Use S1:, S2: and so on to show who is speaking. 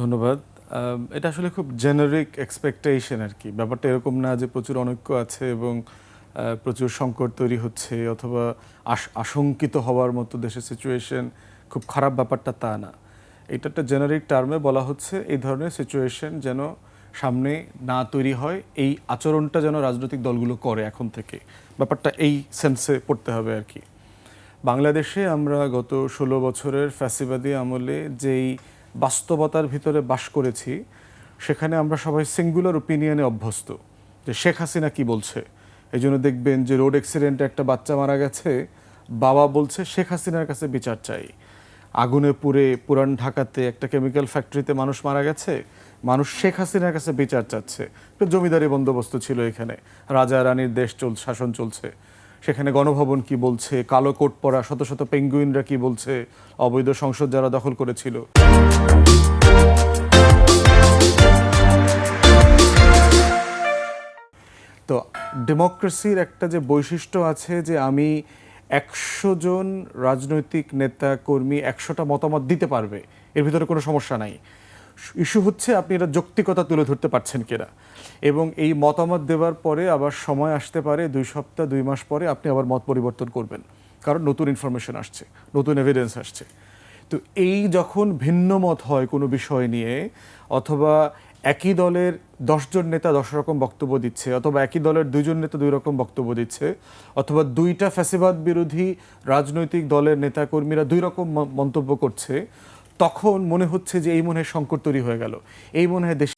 S1: ধন্যবাদ। এটা আসলে খুব জেনারিক এক্সপেকটেশন আর কি। ব্যাপারটা এরকম না যে প্রচুর অনৈক্য আছে এবং প্রচুর সংকট তৈরি হচ্ছে অথবা আশঙ্কিত হওয়ার মতো দেশের সিচুয়েশন খুব খারাপ, ব্যাপারটা তা না। এটা একটা জেনারিক টার্মে বলা হচ্ছে এই ধরনের সিচুয়েশন যেন সামনে না তৈরি হয়, এই আচরণটা যেন রাজনৈতিক দলগুলো করে এখন থেকে। ব্যাপারটা এই সেন্সে পড়তে হবে আর কি। বাংলাদেশে আমরা গত ১৬ বছরের ফ্যাসিবাদী আমলে যেই বাস্তবতার ভিতরে বাস করেছি, সেখানে আমরা সবাই সিঙ্গুলার ওপিনিয়নে অভ্যস্ত যে শেখ হাসিনা কি বলছে। এই জন্য দেখবেন যে রোড অ্যাক্সিডেন্টে একটা বাচ্চা মারা গেছে, বাবা বলছে শেখ হাসিনার কাছে বিচার চাই। আগুনে পুড়ে পুরান ঢাকাতে একটা কেমিক্যাল ফ্যাক্টরিতে মানুষ মারা গেছে, মানুষ শেখ হাসিনার কাছে বিচার চাচ্ছে। একটা জমিদারি বন্দোবস্ত ছিল এখানে, রাজা রানীর দেশ শাসন চলছে। সেখানে গণভবন কি বলছে, কালো কোট পরা শত শত পেঙ্গুইনরা কি বলছে, অবৈধ সংসদ যারা দখল করেছিল। তো ডেমোক্রেসির একটা যে বৈশিষ্ট্য আছে যে আমি ১০০ জন রাজনৈতিক নেতা কর্মী ১০০টা মতামত দিতে পারবে, এর ভিতরে কোনো সমস্যা নাই। ইস্যু হচ্ছে আপনি এটা যৌক্তিকতা তুলে ধরতে পারছেন কিনা, এবং এই মতামত দেওয়ার পরে আবার সময় আসতে পারে ২ সপ্তাহ ২ মাস পরে আপনি আবার মত পরিবর্তন করবেন, কারণ নতুন ইনফরমেশন আসছে, নতুন এভিডেন্স আসছে। তো এই যখন ভিন্ন মত হয় কোনো বিষয় নিয়ে, অথবা একই দলের ১০ জন নেতা ১০ রকম বক্তব্য দিচ্ছে, অথবা একই দলের ২ জন নেতা ২ রকম বক্তব্য দিচ্ছে, অথবা ২টা ফ্যাসিবাদ বিরোধী রাজনৈতিক দলের নেতাকর্মীরা ২ রকম মন্তব্য করছে, তখন মনে হচ্ছে যে এই মনে হয় সংকট তৈরি হয়ে গেল, এই মনে হয় দেশ